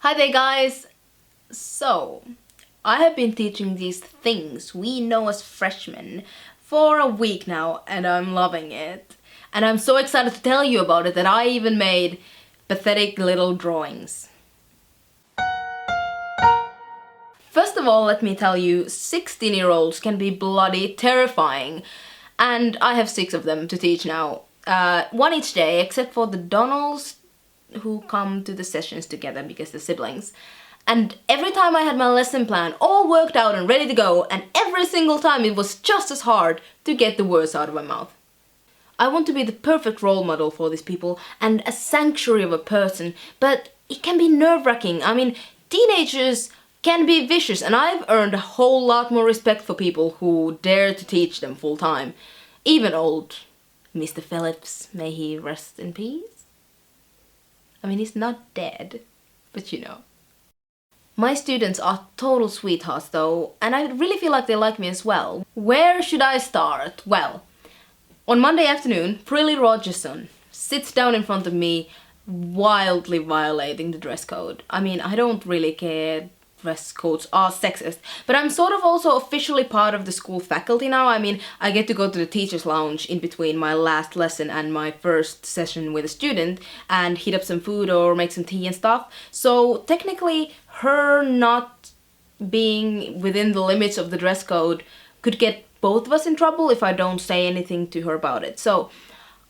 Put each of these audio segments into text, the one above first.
Hi there guys! So, I have been teaching these things we know as freshmen for a week now and I'm loving it. And I'm so excited to tell you about it that I even made pathetic little drawings. First of all, let me tell you, 16-year-olds can be bloody terrifying. And I have 6 of them to teach now. One each day, except for the Donalds, who come to the sessions together because they're siblings. And every time I had my lesson plan all worked out and ready to go, and every single time it was just as hard to get the words out of my mouth. I want to be the perfect role model for these people and a sanctuary of a person, but it can be nerve-wracking. I mean, teenagers can be vicious, and I've earned a whole lot more respect for people who dare to teach them full time. Even old Mr. Phillips, may he rest in peace. I mean, he's not dead, but you know. My students are total sweethearts though, and I really feel like they like me as well. Where should I start? Well, on Monday afternoon, Prilly Rogerson sits down in front of me, wildly violating the dress code. I mean, I don't really care. Dress codes are sexist, but I'm sort of also officially part of the school faculty now. I mean, I get to go to the teacher's lounge in between my last lesson and my first session with a student and heat up some food or make some tea and stuff. So technically, her not being within the limits of the dress code could get both of us in trouble if I don't say anything to her about it. So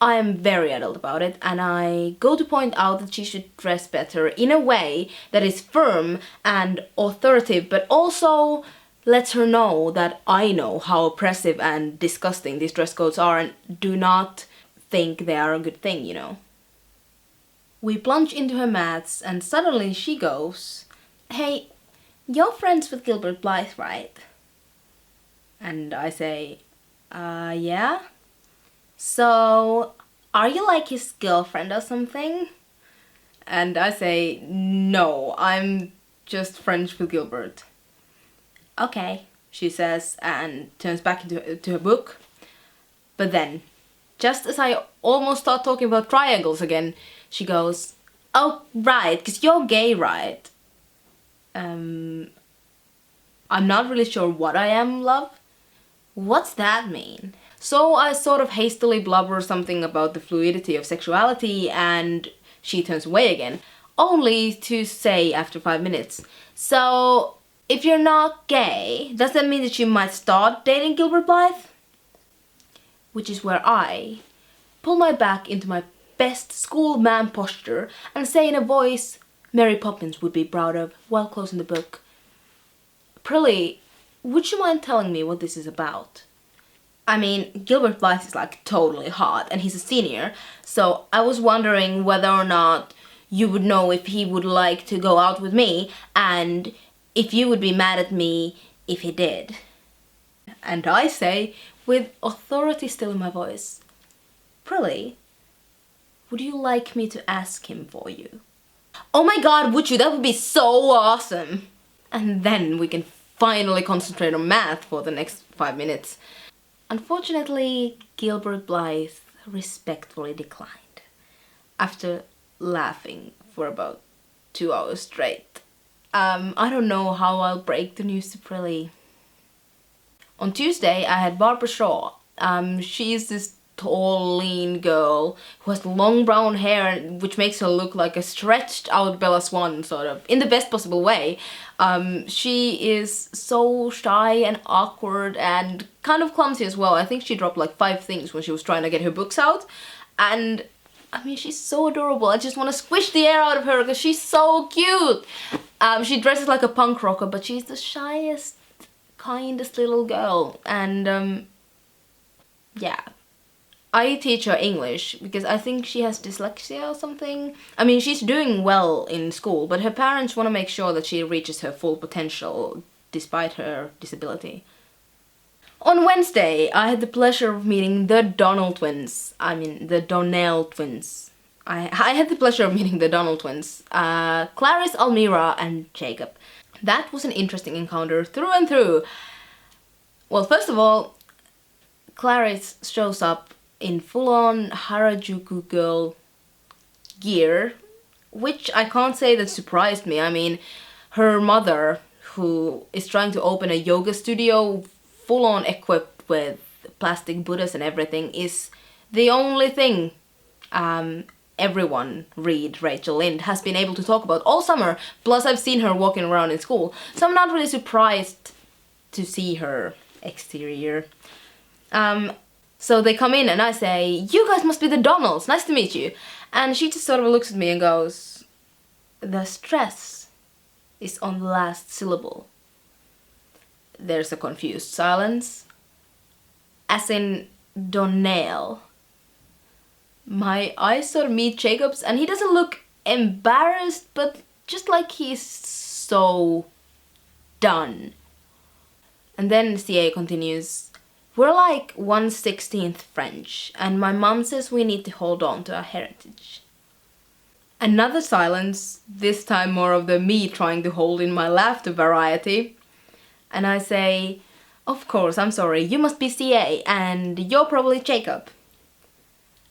I am very adult about it, and I go to point out that she should dress better in a way that is firm and authoritative, but also lets her know that I know how oppressive and disgusting these dress codes are and do not think they are a good thing, you know. We plunge into her maths and suddenly she goes, "Hey, you're friends with Gilbert Blythe, right?" And I say, yeah? So, are you like his girlfriend or something?" And I say, "No, I'm just friends with Gilbert." "Okay," she says and turns back into her book. But then, just as I almost start talking about triangles again, she goes, "Oh, right, because you're gay, right?" I'm not really sure what I am, love. What's that mean? So I sort of hastily blubber something about the fluidity of sexuality and she turns away again, only to say after 5 minutes, "So, if you're not gay, does that mean that you might start dating Gilbert Blythe?" Which is where I pull my back into my best schoolman posture and say in a voice Mary Poppins would be proud of while closing the book, "Prilly, would you mind telling me what this is about?" I mean, Gilbert Blythe is like totally hot and he's a senior, so I was wondering whether or not you would know if he would like to go out with me and if you would be mad at me if he did. And I say, with authority still in my voice, "Prilly, would you like me to ask him for you?" "Oh my god, would you? That would be so awesome!" And then we can finally concentrate on math for the next 5 minutes. Unfortunately, Gilbert Blythe respectfully declined, after laughing for about 2 hours straight. I don't know how I'll break the news to Prilly. On Tuesday, I had Barbara Shaw. She's this tall, lean girl who has long brown hair, which makes her look like a stretched out Bella Swan, sort of, in the best possible way. She is so shy and awkward and kind of clumsy as well. I think she dropped like 5 things when she was trying to get her books out. And I mean, she's so adorable. I just want to squish the air out of her because she's so cute. She dresses like a punk rocker, but she's the shyest, kindest little girl. And yeah. I teach her English because I think she has dyslexia or something. I mean, she's doing well in school, but her parents want to make sure that she reaches her full potential despite her disability. On Wednesday, I had the pleasure of meeting the Donnell twins. I mean, the Donnell twins. I had the pleasure of meeting the Donnell twins. Clarice, Almira, and Jacob. That was an interesting encounter through and through. Well, first of all, Clarice shows up in full-on Harajuku girl gear which I can't say that surprised me. I mean, her mother, who is trying to open a yoga studio full on equipped with plastic Buddhas and everything, is the only thing everyone, read Rachel Lind, has been able to talk about all summer. Plus I've seen her walking around in school, so I'm not really surprised to see her exterior. So they come in and I say, "You guys must be the Donalds, nice to meet you." And she just sort of looks at me and goes, "The stress is on the last syllable." There's a confused silence. As in, Donnell. My eyes sort of meet Jacob's and he doesn't look embarrassed, but just like he's so done. And then CA continues, "We're like 1/16 French, and my mom says we need to hold on to our heritage." Another silence, this time more of the me trying to hold in my laughter variety. And I say, "Of course, I'm sorry, you must be CA, and you're probably Jacob."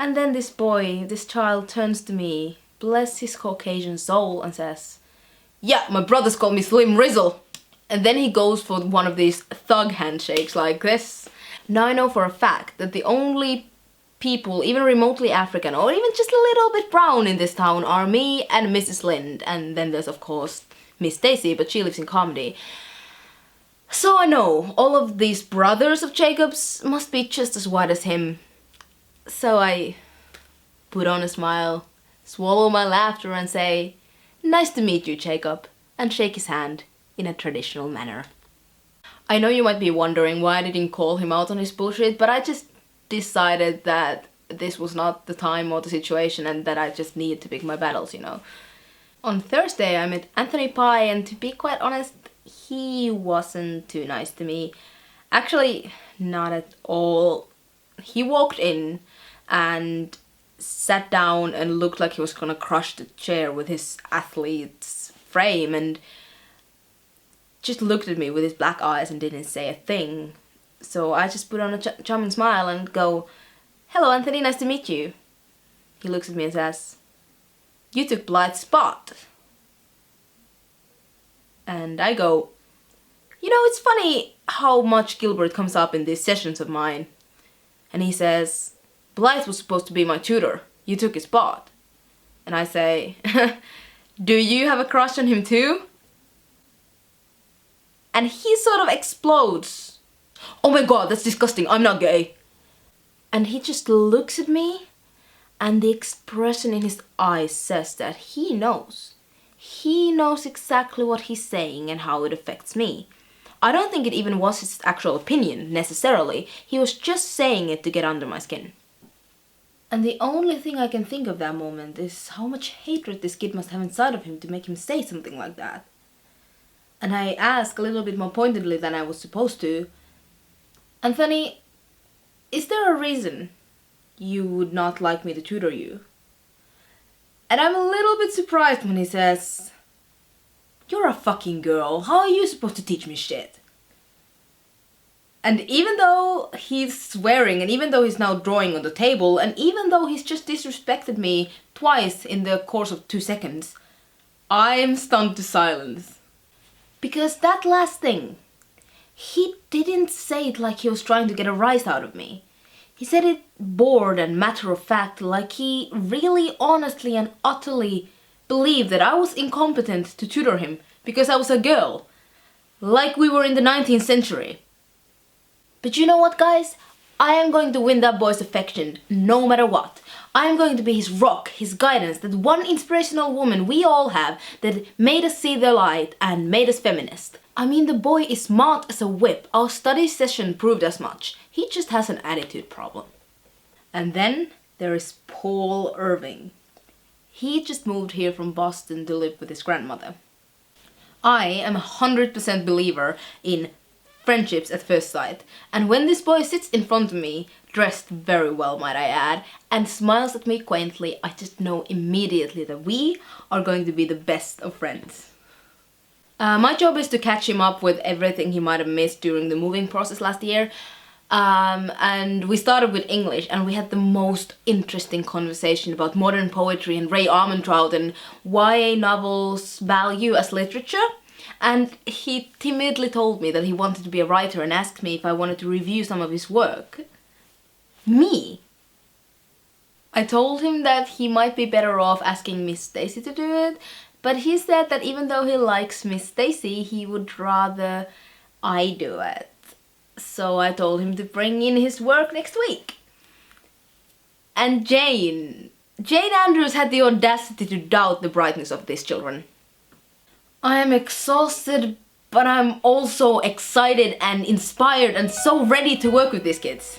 And then this boy, this child turns to me, bless his Caucasian soul, and says, "Yeah, my brothers call me Slim Rizzle." And then he goes for one of these thug handshakes like this. Now I know for a fact that the only people, even remotely African, or even just a little bit brown in this town are me and Mrs. Lind. And then there's of course Miss Stacy, but she lives in comedy. So I know all of these brothers of Jacob's must be just as white as him. So I put on a smile, swallow my laughter and say, "Nice to meet you, Jacob," and shake his hand in a traditional manner. I know you might be wondering why I didn't call him out on his bullshit, but I just decided that this was not the time or the situation and that I just needed to pick my battles, you know. On Thursday I met Anthony Pye, and to be quite honest, he wasn't too nice to me. Actually, not at all. He walked in and sat down and looked like he was gonna crush the chair with his athlete's frame, and just looked at me with his black eyes and didn't say a thing. So I just put on a charming smile and go, "Hello Anthony, nice to meet you." He looks at me and says, "You took Blythe's spot." And I go, "You know, it's funny how much Gilbert comes up in these sessions of mine." And he says, "Blythe was supposed to be my tutor. You took his spot." And I say, "Do you have a crush on him too?" And he sort of explodes. "Oh my god, that's disgusting, I'm not gay." And he just looks at me, and the expression in his eyes says that he knows. He knows exactly what he's saying and how it affects me. I don't think it even was his actual opinion, necessarily. He was just saying it to get under my skin. And the only thing I can think of that moment is how much hatred this kid must have inside of him to make him say something like that. And I ask a little bit more pointedly than I was supposed to, "Anthony, is there a reason you would not like me to tutor you?" And I'm a little bit surprised when he says, "You're a fucking girl, how are you supposed to teach me shit?" And even though he's swearing, and even though he's now drawing on the table, and even though he's just disrespected me twice in the course of 2 seconds, I'm stunned to silence. Because that last thing, he didn't say it like he was trying to get a rise out of me. He said it bored and matter of fact, like he really honestly and utterly believed that I was incompetent to tutor him because I was a girl. Like we were in the 19th century. But you know what, guys? I am going to win that boy's affection, no matter what. I am going to be his rock, his guidance, that one inspirational woman we all have that made us see the light and made us feminist. I mean, the boy is smart as a whip. Our study session proved as much. He just has an attitude problem. And then there is Paul Irving. He just moved here from Boston to live with his grandmother. I am a 100% believer in friendships at first sight, and when this boy sits in front of me, dressed very well might I add, and smiles at me quaintly, I just know immediately that we are going to be the best of friends. My job is to catch him up with everything he might have missed during the moving process last year, And we started with English, and we had the most interesting conversation about modern poetry and Ray Armantrout and YA novels' value as literature. And he timidly told me that he wanted to be a writer and asked me if I wanted to review some of his work. Me? I told him that he might be better off asking Miss Stacy to do it, but he said that even though he likes Miss Stacy, he would rather I do it. So I told him to bring in his work next week. And Jane Andrews had the audacity to doubt the brightness of these children. I am exhausted, but I'm also excited and inspired and so ready to work with these kids.